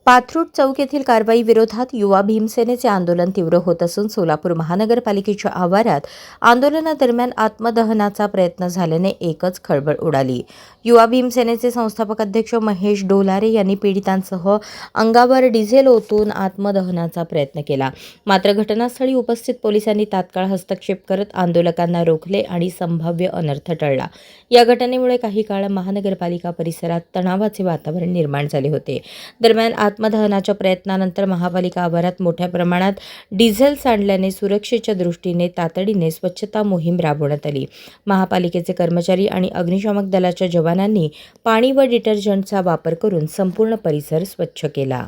पाथरूड चौक येथील कारवाई विरोधात युवा भीमसेनेचे आंदोलन तीव्र होत असून सोलापूर महानगरपालिकेच्या आवारात आंदोलनादरम्यान आत्मदहनाचा प्रयत्न झाल्याने एकच खळबळ उडाली। युवा भीमसेनेचे संस्थापक अध्यक्ष महेश डोलारे यांनी पीडितांसह अंगावर डिझेल ओतून आत्मदहनाचा प्रयत्न केला। मात्र घटनास्थळी उपस्थित पोलिसांनी तात्काळ हस्तक्षेप करत आंदोलकांना रोखले आणि संभाव्य अनर्थ टळला। या घटनेमुळे काही काळ महानगरपालिका परिसरात तणावाचे वातावरण निर्माण झाले होते। दरम्यान आत्मदहनाच्या प्रयत्नानंतर महापालिका आवारात मोठ्या प्रमाणात डिझेल सांडल्याने सुरक्षेच्या दृष्टीने तातडीने स्वच्छता मोहीम राबवण्यात आली। महापालिकेचे कर्मचारी आणि अग्निशमक दलाच्या जवानांनी पाणी व डिटर्जंटचा वापर करून संपूर्ण परिसर स्वच्छ केला।